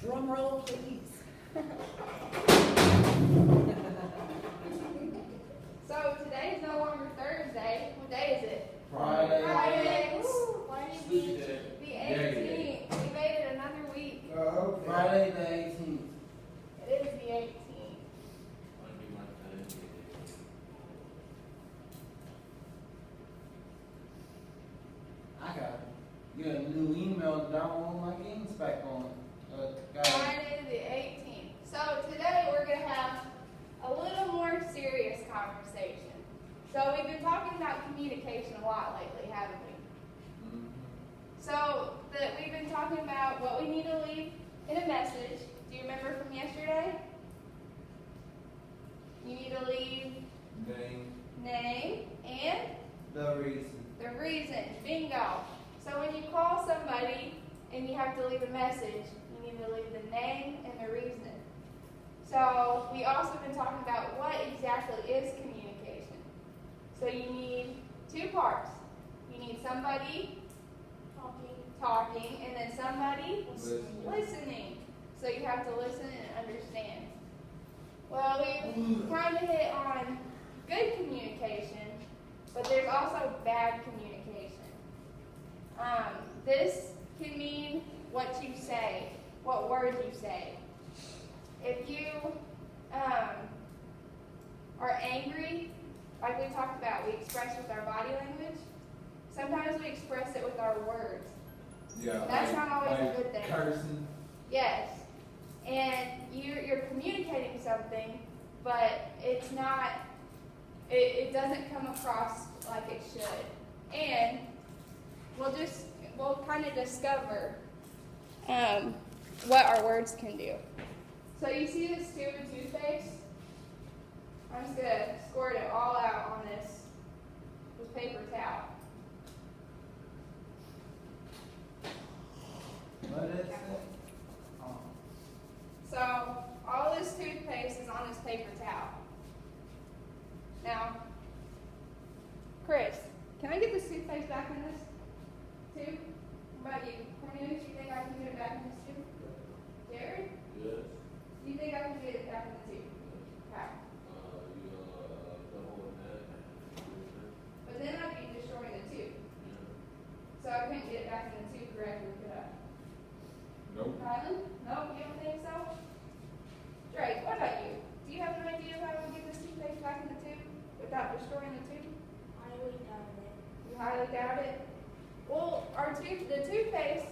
Drum roll, please. So today is no longer Thursday. What day is it? Friday. Friday. Woo, Friday Sleepy the day. 18th. We made it another week. Okay. Friday the 18th. It is the 18th. I got get a new email to download my games back on. Guys. Friday the 18th. So today we're going to have a little more serious conversation. So we've been talking about communication a lot lately, haven't we? Mhm. So we've been talking about what we need to leave in a message. Do you remember from yesterday? You need to leave name and The reason. the reason. Bingo. So when you call somebody and you have to leave a message, you need to leave the name and the reason. So we also been talking about what exactly is communication. So you need two parts. You need somebody talking, and then somebody listening. So you have to listen and understand. Well, we kind of hit on good communication, but there's also bad communication. This can mean what you say, what words you say. If you are angry, like we talked about, we express with our body language. Sometimes we express it with our words. Yeah. That's not always a good thing. Cursing. Yes. And you're communicating something, but it's not, it doesn't come across like it should. And we'll kind of discover what our words can do. So you see this tube of toothpaste? I'm just going to squirt it all out on this paper towel. What is it? Oh. So all this toothpaste is on this paper towel. Now, Chris, can I get this toothpaste back in this tube? What about you? Cornelius, you think I can get it back in this tube? Jerry? Yes. Do you think I can get it back in the tube? How? Double that. But then I'd be destroying the tube. So I couldn't get it back in the tube correctly, could I? Nope. Rylan? No, you don't think so? Drake, what about you? Do you have an idea of how to get this toothpaste back in the tube without destroying the tube? You highly doubt it? Well, the toothpaste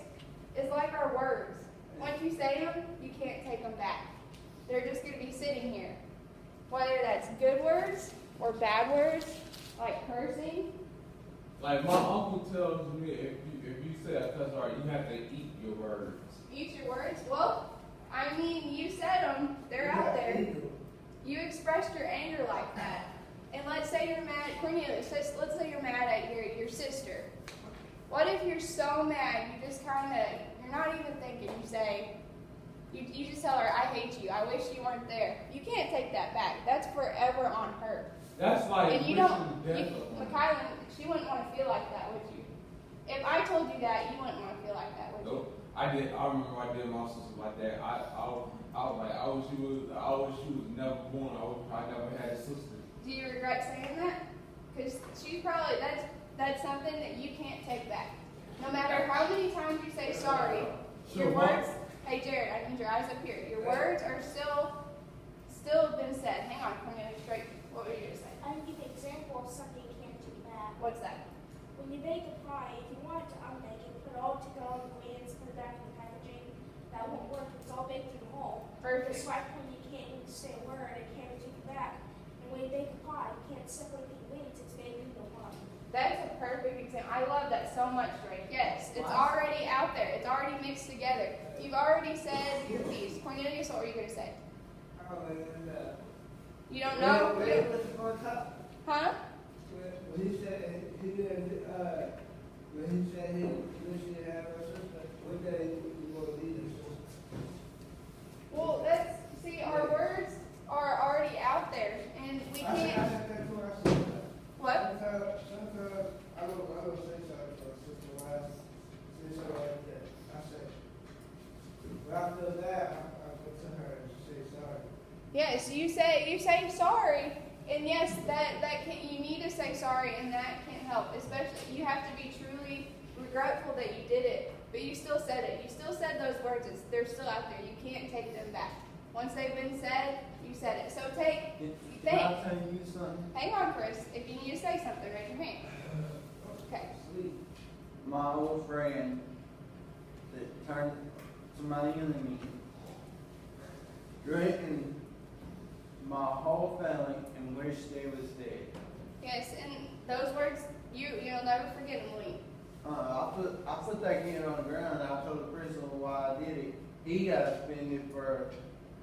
is like our words. Once you say them, you can't take them back. They're just going to be sitting here. Whether that's good words or bad words, like cursing. Like my uncle tells me, if you say a cuss word, you have to eat your words. Eat your words. Well, I mean, you said them. They're out there. You expressed your anger like that. And let's say you're mad at Cornelius. Let's say you're mad at your sister. What if you're so mad, you just you're not even thinking, you say, you just tell her, I hate you, I wish you weren't there. You can't take that back. That's forever on her. That's like And you wishing don't, death upon Mikayla, she wouldn't want to feel like that, would you? If I told you that, you wouldn't want to feel like that, would you? Nope. I remember I did my sister like that. I was like, I wish she was never born. I never had a sister. Do you regret saying that? Because she's probably, that's something that you can't take back. No matter how many times you say sorry, your words, hey Jared, I need your eyes up here. Your words are still been said. Hang on, Cornelius, straight. What were you going to say? I can give an example of something you can't take back. What's that? When you bake a pie, if you wanted to unbake it, put it all together on the glaze, put it back in the packaging, that won't work. It's all baked through the hole. Perfect. That's why when you can't even say a word, it can't take it back. And when you bake a pie, you can't separate the ingredients. It's baked into one. That's a perfect example. I love that so much, Drake. Yes, it's already out there. It's already mixed together. You've already said your piece. Cornelius, what were you going to say? You don't know? Huh? When he said he wish he had a sister, what day you going to leave his sister? Well, see, our words are already out there, and we I can't. said that too. I said that. What? Sometimes I don't say something for a sister. Why say something like that? I said, But after that, I go to her and say sorry. Yes, you say sorry, and yes, that can, you need to say sorry, and that can help. Especially, you have to be truly regretful that you did it, but you still said it. You still said those words. They're still out there. You can't take them back. Once they've been said, you said it. So Can I tell you something? hang on, Chris. If you need to say something, raise your hand. Okay. Sleep. My old friend that turned to my enemy, threatened my whole family and wished they was dead. Yes, and those words, you'll never forget them, Lee. I put that kid on the ground and I told the principal why I did it. He got suspended for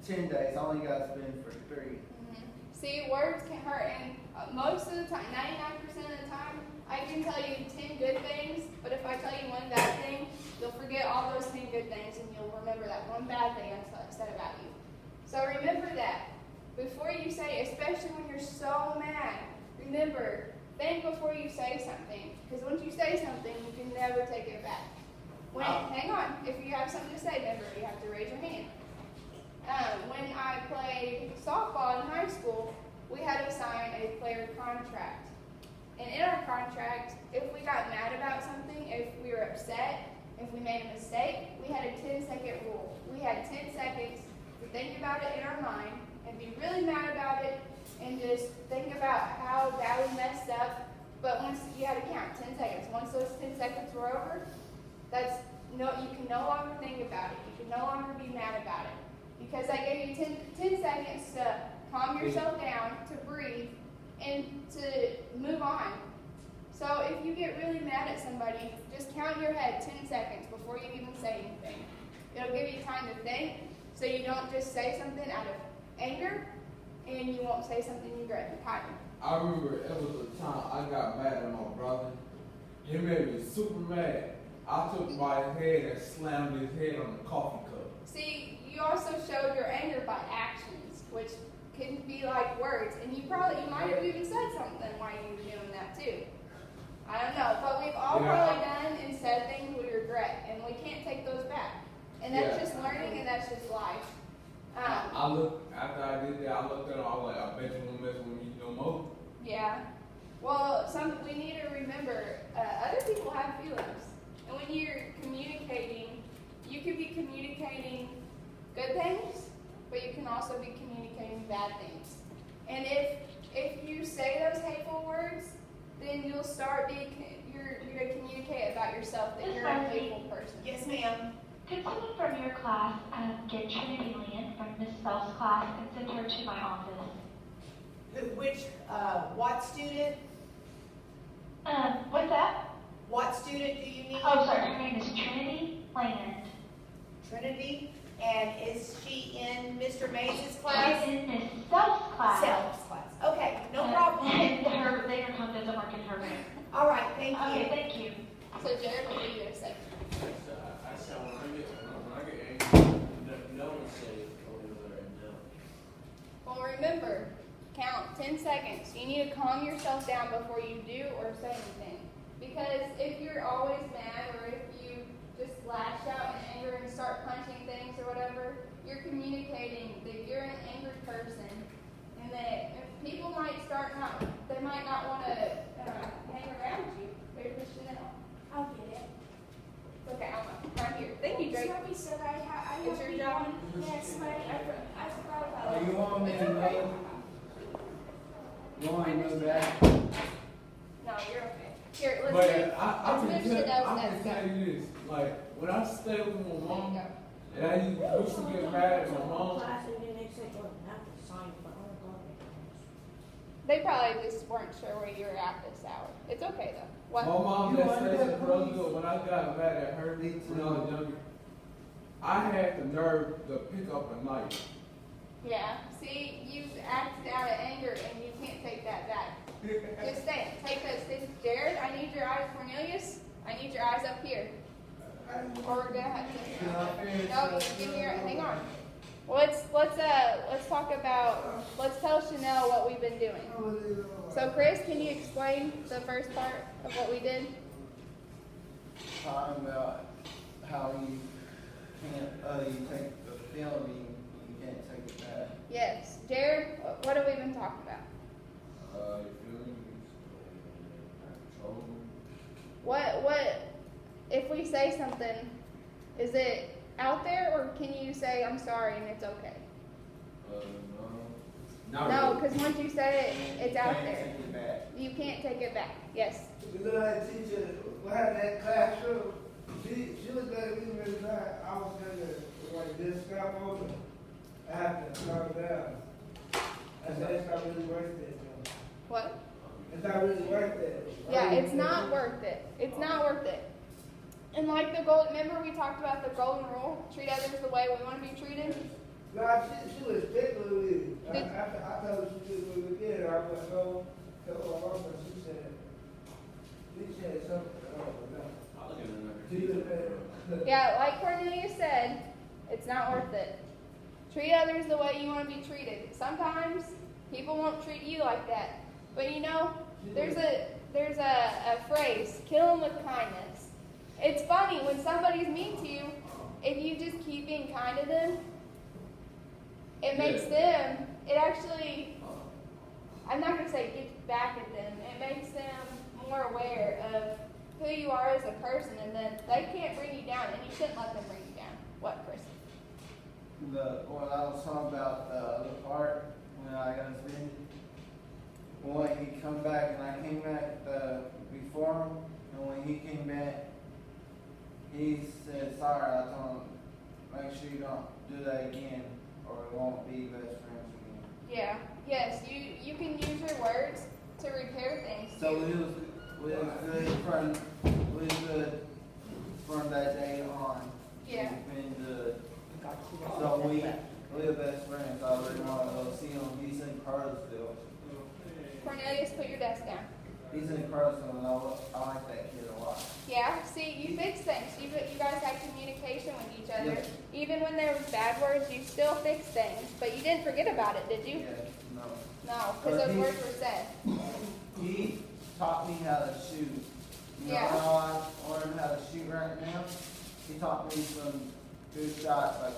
10 days. I only got suspended for 3. See, words can hurt, and most of the time, 99% of the time, I can tell you 10 good things, but if I tell you one bad thing, you'll forget all those 10 good things, and you'll remember that one bad thing I said about you. So remember that. Before you say, especially when you're so mad, remember, think before you say something, because once you say something, you can never take it back. Hang on, if you have something to say, remember, you have to raise your hand. When I played softball in high school, we had to sign a player contract. And in our contract, if we got mad about something, if we were upset, if we made a mistake, we had a 10-second rule. We had 10 seconds to think about it in our mind and be really mad about it and just think about how bad we messed up. But once you had to count 10 seconds. Once those 10 seconds were over, you can no longer think about it. You can no longer be mad about it. Because I gave you 10 seconds to calm yourself down, to breathe, and to move on. So if you get really mad at somebody, just count in your head 10 seconds before you even say anything. It'll give you time to think, so you don't just say something out of anger, and you won't say something you regret. I remember it was a time I got mad at my brother. He made me super mad. I took my head and slammed his head on the coffee cup. See, you also showed your anger by actions, which can be like words, and you might have even said something while you were doing that too. I don't know, but we've all probably done and said things we regret, and we can't take those back. And that's just learning, and that's just life. After I did that, I looked at him, I was like, I bet you won't mess with me no more. Yeah. Well, we need to remember, other people have feelings. And when you're communicating, you could be communicating good things, but you can also be communicating bad things. And if you say those hateful words, then you'll start you're going to communicate about yourself that you're a hateful person. Yes, ma'am. Could someone from your class get Trinity Land from Miss Bell's class and send her to my office? What student? What's that? What student do you need? Oh, sorry, her name is Trinity Land. Trinity. And is she in Mr. Mays' class? She's in Miss Bell's class. Self's class. Okay, no problem. And her later come doesn't work in her room. All right, thank you. Okay, thank you. So, Jared, what are you going to say? I said when I get angry, no one say over there and no. Well, remember, count 10 seconds. You need to calm yourself down before you do or say anything. Because if you're always mad or if you just lash out in anger and start punching things or whatever, you're communicating that you're an angry person and that people might they might not want to hang around you. There's Miss Chanel. I'll get it. It's okay, I'm right here. Thank you, Drake. Somebody said I have It's your job? Yes, but I forgot about it. You want me to move? You want me to move back? No, you're okay. Here, let's But move. I Let's can move to tell, those I can next. tell you this, like, when I stay with my There you mom, go. and I used to get mad at my mom, They probably just weren't sure where you were at this hour. It's okay though. my What? mom You that want stays that, in Brooklyn, when I got mad at her Me when I was too. younger, I had the nerve to pick up a knife. Yeah. See, you acted out of anger and you can't take that back. Just stay. Take those things. Jared, I need your eyes. Cornelius, I need your eyes up here. Or we're gonna have to. No, give me your. Hang on. Let's talk about. Let's tell Chanel what we've been doing. So, Chris, can you explain the first part of what we did? Talking about how you you take the penalty, you can't take it back. Yes. Jared, what have we been talking about? Your feelings, control. What, if we say something, is it out there or can you say, I'm sorry and it's okay? No. Not No, really. because once you say it, it's out Can't there. take it back. You can't take it back. Yes. You know that teacher, we had that classroom, she was there, we really bad, I was there, like this scrap over, I have to calm down. I said, it's not really worth it, though. What? It's not really worth it. Yeah, it's not worth it. It's not worth it. And like the gold, remember we talked about the golden rule? Treat others the way we want to be treated? No, she was picking with me. Did- I told her she was with me again, I was like, no, tell her mama, she said something, I don't know. I'll look at another. She was there. Yeah, like Cornelius said, it's not worth it. Treat others the way you want to be treated. Sometimes people won't treat you like that. But you know, there's a phrase, kill them with kindness. It's funny when somebody's mean to you, if you just keep being kind to them, it makes them, it actually, I'm not going to say gets back at them, it makes them more aware of who you are as a person, and then they can't bring you down, and you shouldn't let them bring you down. What, Chris? When I was talking about the part, when I got suspended, when he come back and I came back before him, and when he came back, he said, sorry, I told him, make sure you don't do that again, or we won't be best friends again. Yeah. Yes, you can use your words to repair things. So we was good from that day on. Yeah. We've been good. So we're best friends. I really want to go see him. He's in Cartersville. Cornelius, put your desk down. He's in Cartersville, and I like that kid a lot. Yeah, see, you fix things. You guys had communication with each other. Yes. Even when there was bad words, you still fixed things. But you didn't forget about it, did you? Yeah, no. No, But because those he- words were said. He taught me how to shoot. You Yeah. know how I learned how to shoot right now? He taught me some good shots, like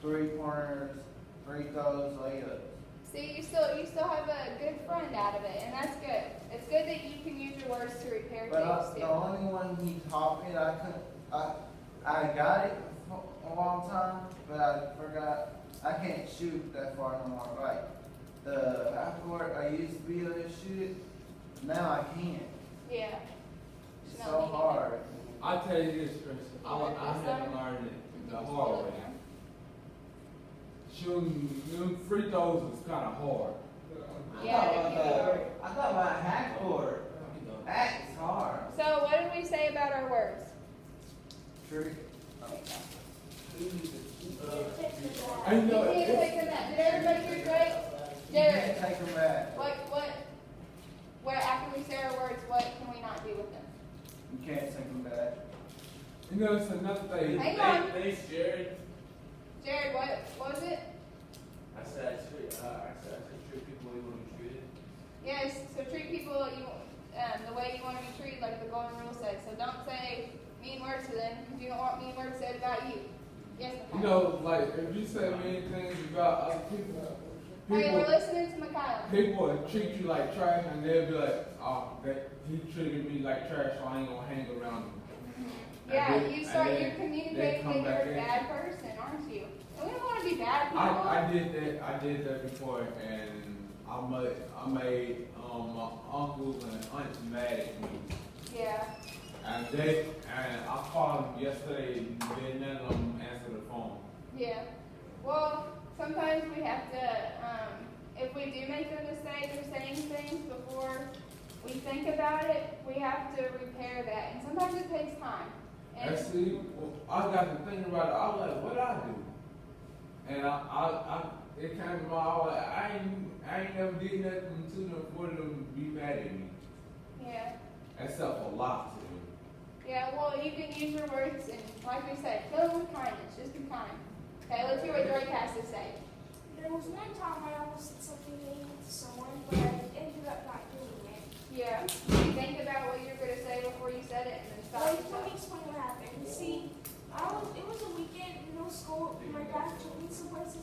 three-pointers, free throws, layups. See, you still have a good friend out of it, and that's good. It's good that you can use your words to repair But things the too. only one he taught me that I got it for a long time, but I forgot. I can't shoot that far no more. Like the half court, I used to be able to shoot it. Now I can't. Yeah. It's No, so me neither. hard. I tell you this, Chris, I had to learn it the hard way. Shooting them free throws was kind of hard. Yeah, I thought about half court. That's hard. So what did we say about our words? True. I You know can't it's, take them back. Did everybody hear Drake? You Jared, can't take them back. what, after we say our words, what can we not do with them? You can't take them back. you know, it's another thing. Hang on. Thanks, Jared. Jared, what was it? I said I treat people the way you want to be treated. Yes, so treat people the way you want to be treated, like the golden rule says. So don't say mean words to them because you don't want mean words said about you. Yes, You Mikhail. know, like if you say many things about other people, Hey, we're listening to Mikhail. people will treat you like trash, and they'll be like, "Oh, he treated me like trash, so I ain't gonna hang around him." Yeah, And then- you start, and you're then communicating they come that you're a back bad person, aren't you? And we don't want to be bad people. I did that before, and I made my uncles and aunts mad at me. Yeah. And I called them yesterday, and none of them answer the phone. Yeah. Well, sometimes we have to, if we do make a mistake of saying things before we think about it, we have to repair that. And sometimes it takes time. And And see, I got to thinking about it. I was like, what I do? And it came to my, I was like, I ain't never did nothing to them for them to be mad at me. yeah. Except for lots of them. Yeah, well, you can use your words and, like we said, kill them with kindness. Just be kind. Okay, let's hear what Drake has to say. There was one time I almost said something mean to someone, but I ended up not doing it. Yeah. You think about what you're going to say before you said it and then stop Let yourself. me explain what happened. See, I It was a weekend, no school. My dad took me some places.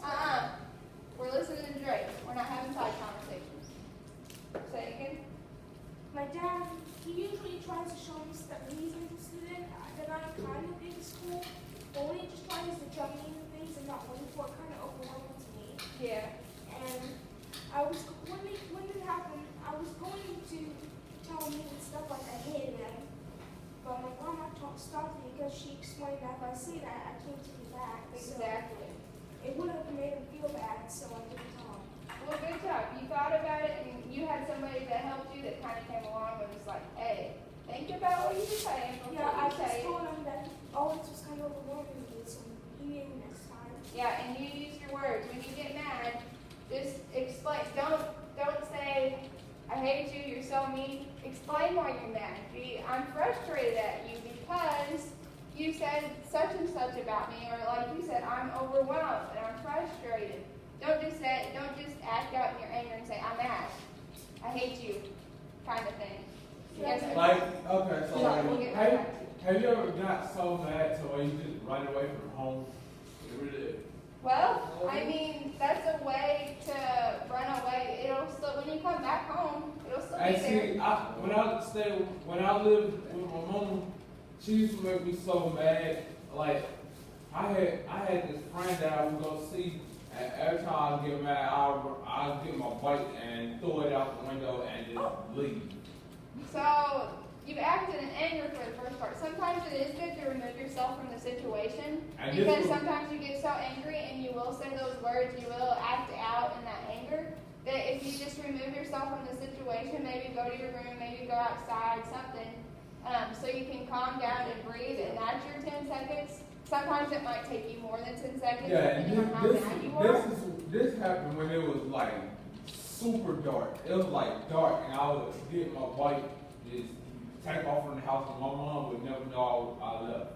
We're listening to Drake. We're not having side conversations. Say it again. My dad, he usually tries to show me stuff that he's interested in, that I'm kind of in school. But when he just tries to jump me into things and not looking for it, kind of overwhelming to me. Yeah. And when it happened, I was going to tell him and stuff like I hated him. But my grandma stopped me because she explained that if I say that, I can't take it back. Exactly. So it would have made him feel bad, so I didn't tell him. Well, good job. You thought about it, and you had somebody that helped you that kind of came along and was like, "Hey, think about what you were saying before Yeah, I you just say it." told him that all this was kind of overwhelming me, so he knew next time. Yeah, and you use your words. When you get mad, just explain. Don't say, "I hate you. You're so mean." Explain why you're mad. I'm frustrated at you because you said such and such about me, or like you said, I'm overwhelmed and I'm frustrated. Don't just act out in your anger and say, "I'm mad. I hate you," kind of thing. Because Like, okay, so Yeah, we'll get have, back. have you ever got so mad to where you just run away from home? Really? Well, I mean, that's a way to run away. It'll still, when you come back home, it'll still be And there. see, when I lived with my mom, she used to make me so mad. Like, I had this friend that I would go see, and every time I get mad, I'll get my bike and throw it out the window and just leave. So, you acted in anger for the first part. Sometimes it is good to remove yourself from the situation And because this was- sometimes you get so angry and you will say those words, you will act out in that anger, that if you just remove yourself from the situation, maybe go to your room, maybe go outside, something, so you can calm down and breathe, and that's your 10 seconds. Sometimes it might take you more than 10 seconds, Yeah, and depending on how mad you are. this happened when it was like super dark. It was like dark, and I would get my bike, just take off from the house, and my mom would never know I left.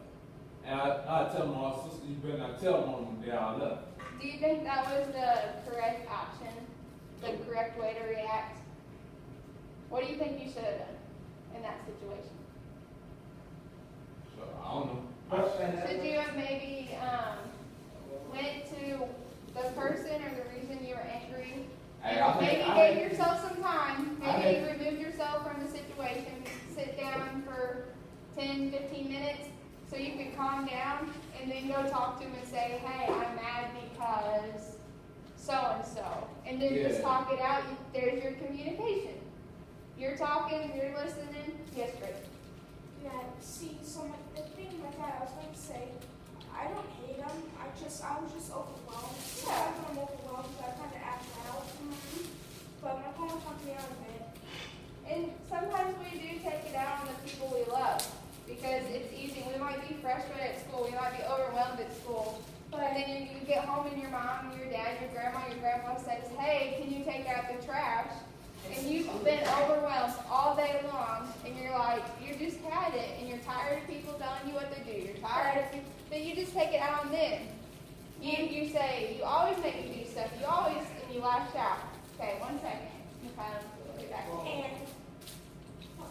And I'd tell my sister, "You better not tell mom that I left." Do you think that was the correct option, the correct way to react? What do you think you should have done in that situation? So I don't know. Should you have maybe went to the person or the reason you were angry? Hey, I think Maybe I gave had- yourself some time. I Maybe had- remove yourself from the situation. Sit down for 10, 15 minutes so you can calm down, and then go talk to them and say, "Hey, I'm mad because so and so," and then just Yeah. talk it out. There's your communication. You're talking, you're listening. Yes, great. Yeah, see, so the thing with that, I was going to say, I don't hate him. I was just overwhelmed. So Yeah. when I'm overwhelmed, I kind of act out. But my grandma talked me out of it. And sometimes we do take it out on the people we love because it's easy. We might be frustrated at school. We might be overwhelmed at school. But then you get home and your mom, your dad, your grandma says, "Hey, can you take out the trash?" And you've been overwhelmed all day long, and you're like, you just had it, and you're tired of people telling you what to do. You're tired of people, but you just take it out on them. You say, "You always make me do stuff. You always," and you lash out. Okay, 1 second. You kind of get back. And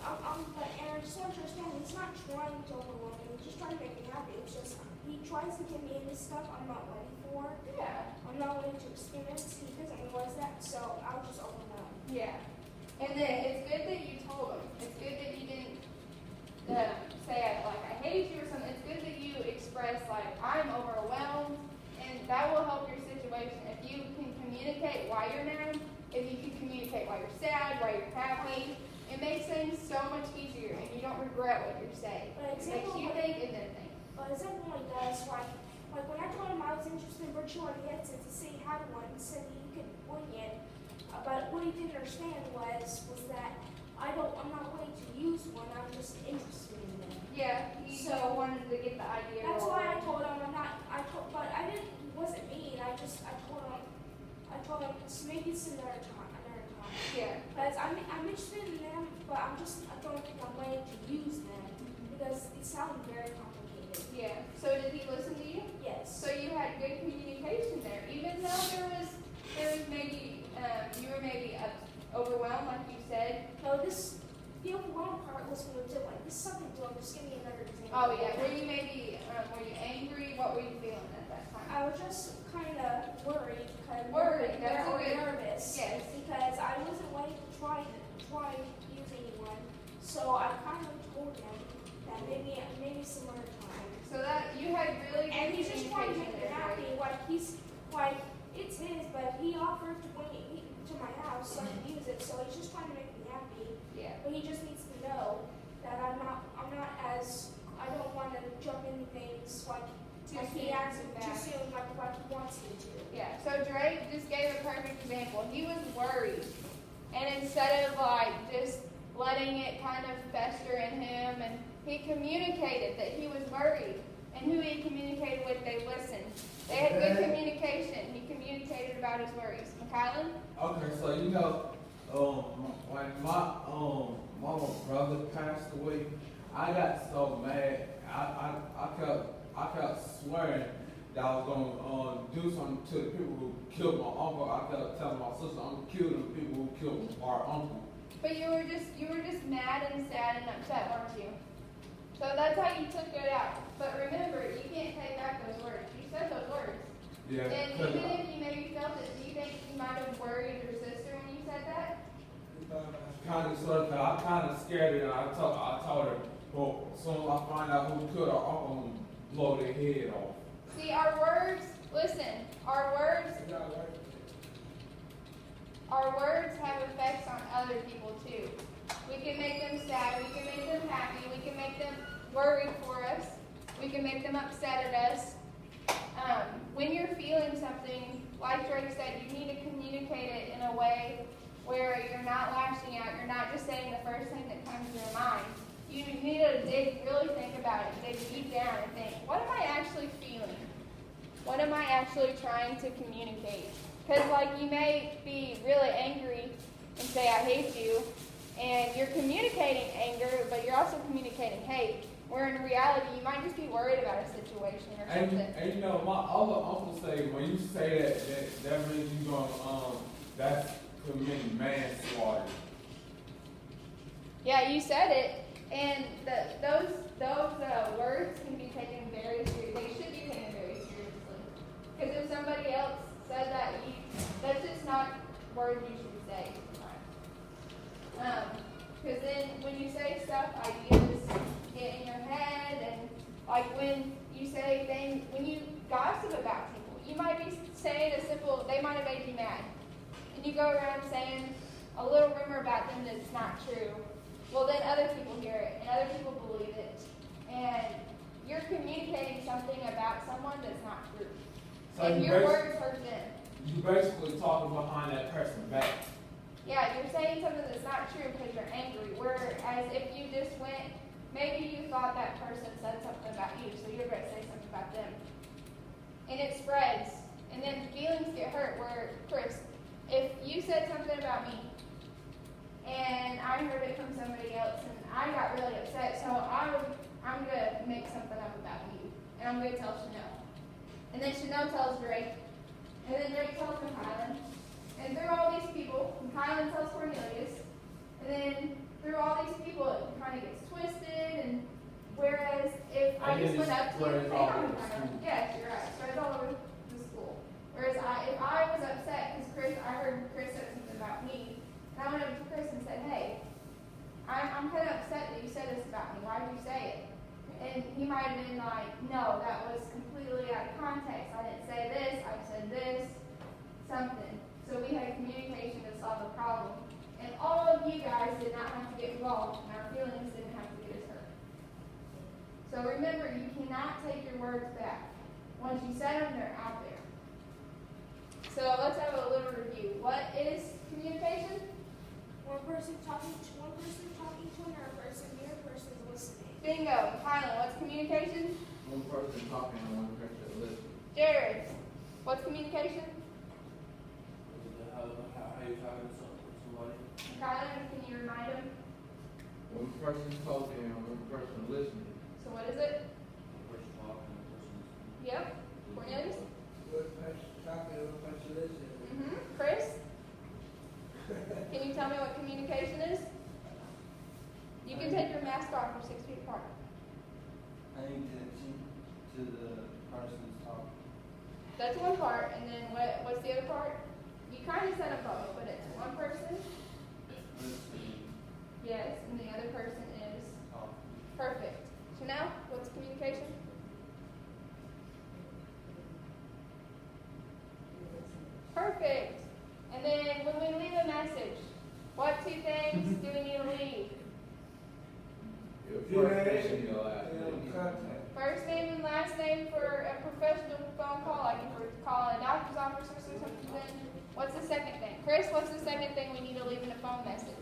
I just want you to understand, he's not trying to overwhelm me. He's just trying to make me happy. It's just, he tries to get me into stuff I'm not ready for. Yeah. I'm not ready to experience. He doesn't realize that, so I was just overwhelmed. Yeah. And then it's good that you told him. It's good that you didn't say like, "I hate you" or something. It's good that you express like, "I'm overwhelmed," and that will help your situation. If you can communicate why you're mad, if you can communicate why you're sad, why you're happy, it makes things so much easier, and you don't regret what you're saying. But It makes you think and then think. But example like that is like when I told him I was interested in virtual reality to say he had one, he said that he could bring it. But what he didn't understand was that I'm not willing to use one. I'm just interested in them. Yeah, you So- wanted to get the idea. That's rolling. why I told him I'm not. But I didn't. It wasn't mean. I told him maybe it's another time. Yeah. Because I'm interested in them, but I don't think I'm ready to use them because it sounds very complicated. Yeah. So did he listen to you? Yes. So you had good communication there, even though there was maybe you were maybe overwhelmed, like you said. No, the overwhelmed part was when we did like this is something to example. Just give me another example. Oh yeah, were you angry? What were you feeling at that time? I was just kind of worried because Worried, that's or a good- nervous. yes. Because I wasn't ready to try using one, so I kind of told him that maybe some other time. So that you had really good And he's just trying to make me communication happy. Like it's his, but he offered to bring it to my house so I can use it. So he's just trying to make me happy. Yeah. But he just needs to know that I don't want to jump into things like he acts too soon, like he wants me to. Yeah. So Drake just gave a perfect example. He was worried, and instead of like just letting it kind of fester in him, and he communicated that he was worried, and who he communicated with, they listened. They had good communication. He communicated about his worries. McKylan? Okay, so you know, when my mama brother passed away, I got so mad. I kept swearing that I was gonna do something to the people who killed my uncle. I kept telling my sister I'm gonna kill the people who killed our uncle. But you were just mad and sad and upset, weren't you? So that's how you took it out. But remember, you can't take back those words. You said those words. Yeah, And 'cause even if you maybe felt it, do you think you might have worried your sister when you said that? kind of sort of, I kind of scared her. And I told her, well, as soon as I find out who killed our uncle, I'm gonna blow their head off. See, our words, listen, our words have effects on other people too. We can make them sad, we can make them happy, we can make them worried for us, we can make them upset at us. When you're feeling something, like Drake said, you need to communicate it in a way where you're not lashing out, you're not just saying the first thing that comes to your mind. You need to really think about it, dig deep down and think, what am I actually feeling? What am I actually trying to communicate? Because like you may be really angry and say, I hate you, and you're communicating anger, but you're also communicating hate. Where in reality, you might just be worried about a situation or something. And you know, my other uncle say when you say that means you gonna that's committing manslaughter. Yeah, you said it, and those words can be taken very seriously. They should be taken very seriously. Because if somebody else said that, that's just not words you should say. Because then when you say stuff, ideas get in your head, and like when you say things, when you gossip about people, you might be saying they might have made you mad. And you go around saying a little rumor about them that's not true. Well, then other people hear it, and other people believe it. And you're communicating something about someone that's not true. So And you your basi- words hurt them. You basically talking behind that person back. Yeah, you're saying something that's not true because you're angry. Whereas if you just went, maybe you thought that person said something about you, so you're going to say something about them. And it spreads. And then feelings get hurt. Where, Chris, if you said something about me, and I heard it from somebody else, and I got really upset, so I'm going to make something up about you. And I'm going to tell Chanel. And then Chanel tells Drake. And then Drake tells McKylan. And through all these people, McKylan tells Cornelius. And then through all these people, it kind of gets twisted. And whereas if I And just it went up to you and spreads say, all "Hi, over the McKylan," school. yes, you're right, spreads all over the school. Whereas if I was upset because I heard Chris said something about me, and I went up to Chris and said, "Hey, I'm kind of upset that you said this about me. Why did you say it?" And he might have been like, "No, that was completely out of context. I didn't say this. I said this, something." So we had communication to solve the problem. And all of you guys did not have to get involved, and our feelings didn't have to get as hurt. So remember, you cannot take your words back. Once you said them, they're out there. So let's have a little review. What is communication? One person talking to another person, the other person is listening. Bingo. Kylan, what's communication? One person talking and one person listening. Jared, what's communication? How you talking to somebody? Kylan, can you remind him? One person talking and one person listening. So what is it? One person talking, one person listening. Yep. Cornelius? One person talking, one person listening. Chris? Can you tell me what communication is? You can take your mask off, we're 6 feet apart. to the person's talking. That's one part, and then what's the other part? You kind of said them both, but it's one person, Listening, yes, and the other person is talking. perfect. Chanel, what's communication? Perfect. And then when we leave a message, what two things do we need to leave? Your first name, your last name. Contact. First name and last name for a professional phone call, like if we're calling a doctor's office or something. What's the second thing? Chris, what's the second thing we need to leave in a phone message?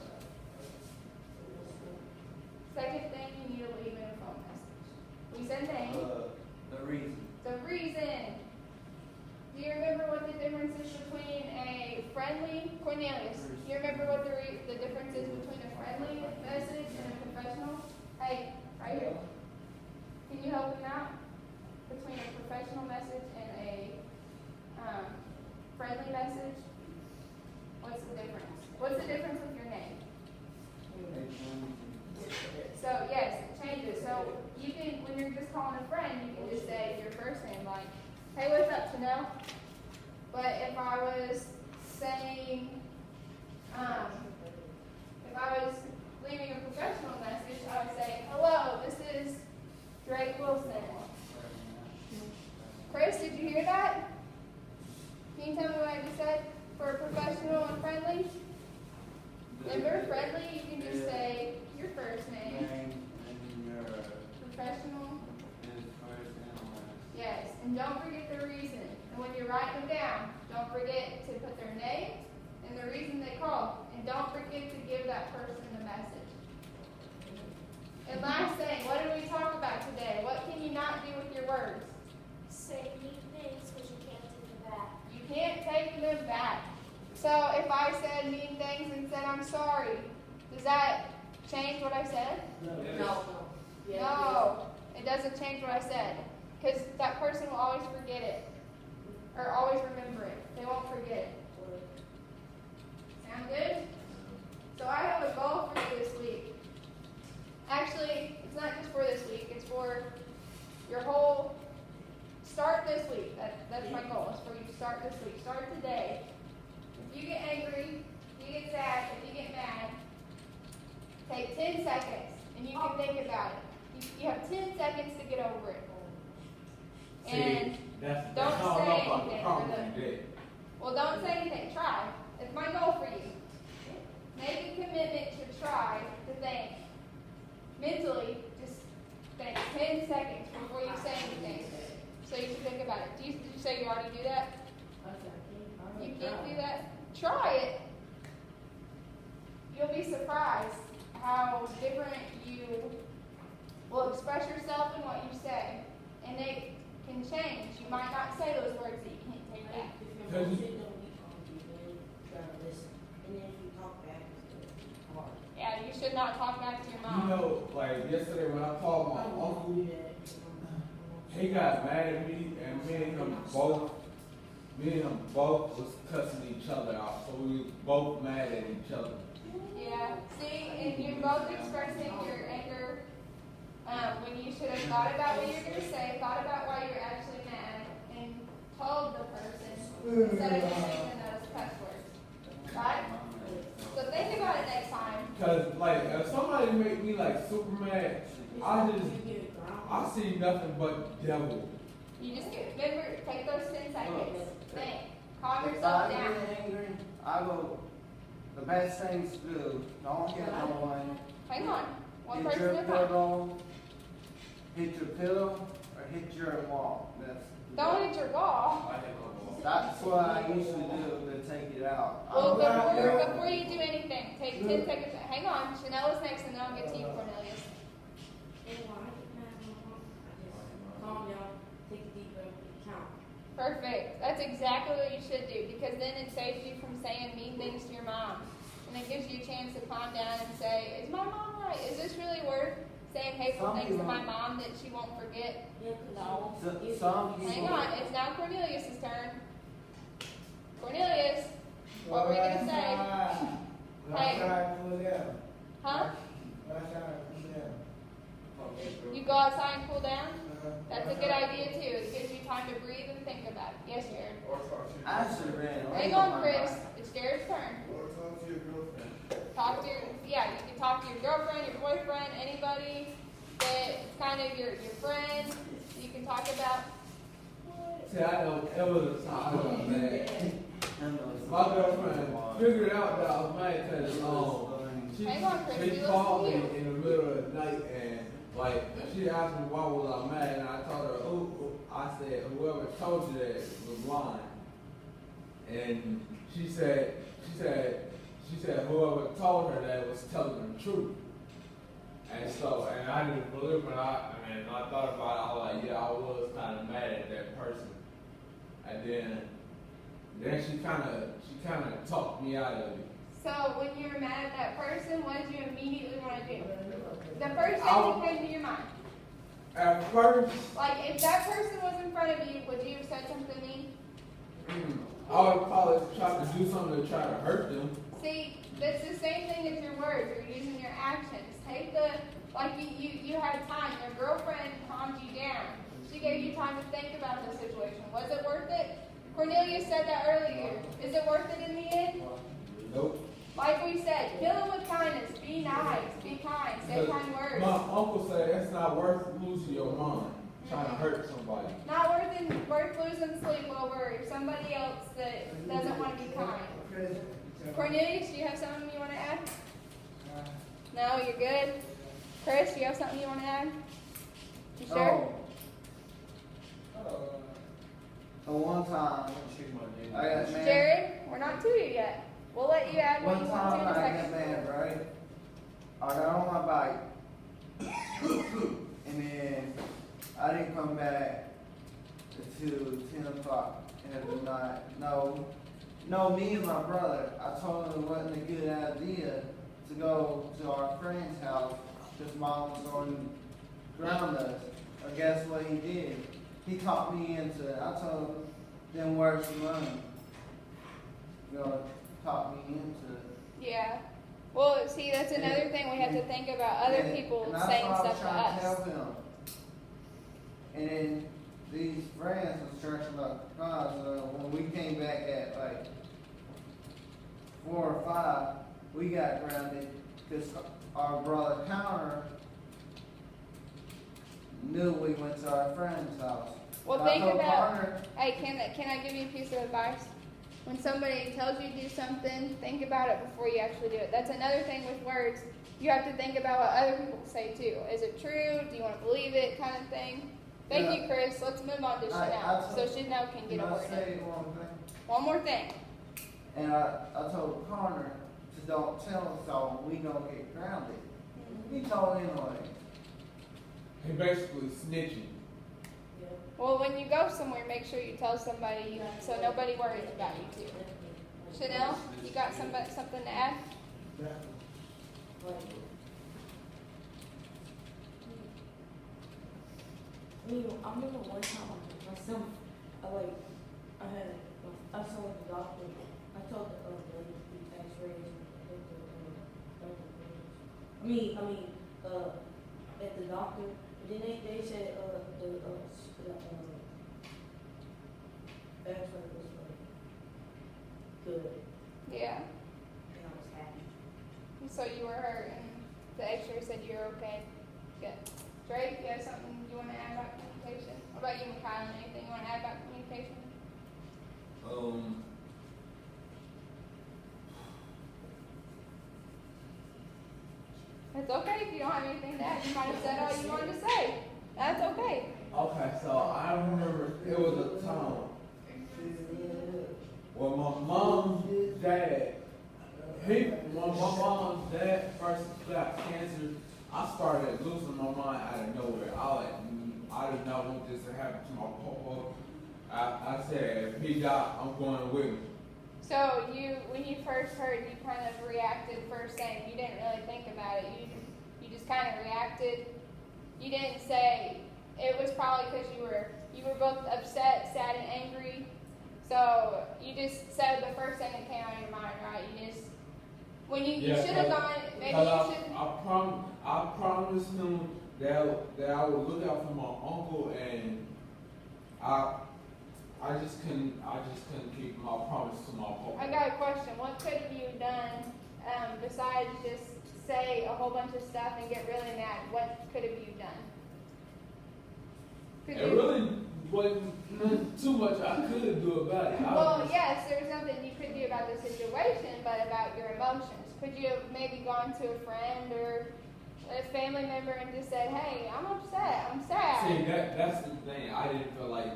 Second thing you need to leave in a phone message. We said name. The reason. The reason. Do you remember what the difference is between a friendly, Cornelius, do you remember what the difference is between a friendly message and a professional? Hey, right here. Can you help me out? Between a professional message and a friendly message? What's the difference? What's the difference with your name? So yes, it changes. So you can, when you're just calling a friend, you can just say your first name, like, hey, what's up, Chanel? But if I was saying, if I was leaving a professional message, I would say, hello, this is Drake Wilson. Chris, did you hear that? Can you tell me what I just said for professional and friendly? Remember, friendly, you can just say your first name. Name and your Professional, is first and last. yes, and don't forget the reason. And when you're writing them down, don't forget to put their name and the reason they called. And don't forget to give that person the message. And last thing, what did we talk about today? What can you not do with your words? Say mean things because you can't take it back. You can't take them back. So if I said mean things and said I'm sorry, does that change what I said? No. No, it doesn't change what I said. Because that person will always forget it. Or always remember it. They won't forget it. Sound good? So I have a goal for you this week. Actually, it's not just for this week. It's for your whole, start this week. That's my goal. It's for you to start this week. Start today. If you get angry, if you get sad, if you get mad, take 10 seconds and you can think about it. You have 10 seconds to get over it. And See, that's don't all say about the anything problem for them. you did. well, don't say anything. Try. It's my goal for you. Make a commitment to try to think. Mentally, just think 10 seconds before you say anything. So you can think about it. Did you say you already do that? You can't do that? Try it. You'll be surprised how different you will express yourself in what you say. And it can change. You might not say those words that you can't take back. Yeah, you should not talk back to your You mom. know, like yesterday when I called my uncle, he got mad at me, and me and him both was cussing each other out. So we was both mad at each other. Yeah. See, and you're both expressing your anger when you should have thought about what you're going to say, thought about why you're actually mad, and told the person instead of just using those cuss words. Right? So think about it next time. Cause like if somebody make me like super mad, I see nothing but devil. You just remember, take those 10 seconds. Think. Calm If yourself I down. get angry, I go, the best thing to do, don't hit no one. Hang on. One Hit person your at a time. pillow, hit your pillow, or hit your wall. Don't hit your wall. That's what I usually do to take it out. Well, Yeah. before you do anything, take 10 seconds. Hang on. Chanel is next, and then I'll get to you, Cornelius. Calm down, take a deep breath, count. Perfect. That's exactly what you should do, because then it saves you from saying mean things to your mom. And it gives you a chance to calm down and say, is my mom right? Is this really worth saying hateful Some things to people- my mom that she won't forget? No. Some Hang people, on. It's now Cornelius' turn. Cornelius, what were you going to say? Last Hey. time, pull it down. Huh? Last time, pull it down. You go outside and cool down? That's a good idea too. It gives you time to breathe and think about it. Yes, Jared. I should have ran away. Hang from on, my Chris. bike. It's Jared's turn. Or talk to your girlfriend. Talk to yeah, you can talk to your girlfriend, your boyfriend, anybody that's kind of your friend. You can talk about. See, I know ever the time I was mad. I know it's- My girlfriend figured out that I was mad because Hang on, Chris, we she listen called to me you. in the middle of the night and like she asked me why was I mad and I told her I said whoever told you that was lying. And she said whoever told her that was telling the truth. And so and I didn't believe it. I thought about it. I was like, yeah, I was kind of mad at that person. And then she kind of talked me out of it. So when you were mad at that person, what did you immediately want to do? The first thing that came to your mind. At first, Like if that person was in front of you, would you have said something mean? I would probably try to do something to try to hurt them. See, that's the same thing as your words. You're using your actions. Take you had time. Your girlfriend calmed you down. She gave you time to think about the situation. Was it worth it? Cornelia said that earlier. Is it worth it in the end? Nope. Like we said, kill them with kindness. Be nice. Be kind. Say kind words. My uncle said it's not worth losing your mind trying to hurt somebody. Not worth losing sleep over somebody else that doesn't want to be kind. Cornelius, do you have something you want to add? No, you're good. Chris, do you have something you want to add? You sure? So one time, I got mad. Jared, we're not to you yet. We'll let you add what One you want to time in a I got second. mad, right? I got on my bike, and then I didn't come back until 10 o'clock every night. No, me and my brother, I told him it wasn't a good idea to go to our friend's house because mom was going to ground us. But guess what he did? He talked me into it. I told him, then where's the money? You know, talk me into it. Yeah. Well, see, that's another thing we have to think about. Other people saying stuff to us. Tell them. And then these friends was stretching up cars. When we came back at like 4 or 5, we got grounded because our brother Connor knew we went to our friend's house. Well, And I think told about. Connor, Hey, can I give you a piece of advice? When somebody tells you to do something, think about it before you actually do it. That's another thing with words. You have to think about what other people say too. Is it true? Do you want to believe it? Kind of thing. Thank you, Chris. Let's move on to Chanel. So Chanel can get can a I word in. say one thing? One more thing. And I told Connor to don't tell us all we don't get grounded. He told anyway. He basically snitching. Well, when you go somewhere, make sure you tell somebody so nobody worries about you too. Chanel, you got something to add? I remember one time my son, I saw the doctor. I told the X-rays at the doctor. And then they said the X-ray was good, Yeah. and I was happy. So you were hurt, and the X-ray said you were okay. Good. Drake, you have something you want to add about communication? What about you, Mikhail? Anything you want to add about communication? It's okay if you don't have anything to add. You might have said all you wanted to say. That's okay. Okay, so I remember it was a time when my mom's dad, when my mom's dad first got cancer, I started losing my mind out of nowhere. I did not want this to happen to my papa. I said, if he died, I'm going with him. So when you first heard, you kind of reacted first thing. You didn't really think about it. You just kind of reacted. You didn't say. It was probably because you were both upset, sad, and angry. So you just said the first thing that came out of your mind, right? You should have gone. Maybe you should. I promised him that I would look out for my uncle, and I just couldn't keep my promise to my papa. I got a question. What could have you done besides just say a whole bunch of stuff and get really mad? What could have you done? Could It you- really wasn't too much I could do about it. Well, yes, there's nothing you could do about the situation, but about your emotions. Could you have maybe gone to a friend or a family member and just said, "Hey, I'm upset. I'm sad." See, that's the thing. I didn't feel like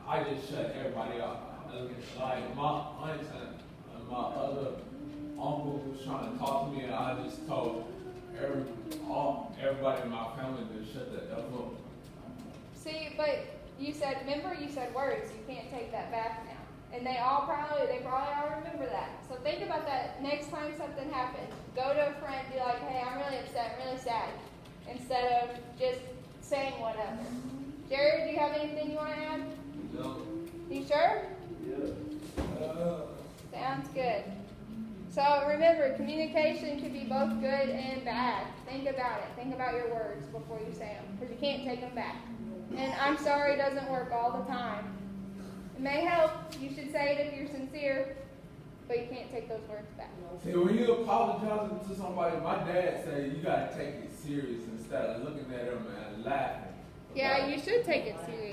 I just shut everybody up. Like my aunt and my other uncle was trying to talk to me, and I just told everybody in my family to shut the F up. See, but you said words. You can't take that back now. And they probably all remember that. So think about that next time something happens. Go to a friend, be like, "Hey, I'm really upset, I'm really sad," instead of just saying whatever. Jared, do you have anything you want to add? No. You sure? Sounds good. So remember, communication can be both good and bad. Think about it. Think about your words before you say them, because you can't take them back. And "I'm sorry" doesn't work all the time. It may help. You should say it if you're sincere, but you can't take those words back. See, when you apologize to somebody, my dad said you gotta take it serious instead of looking at them and laughing. Yeah, you should take it serious.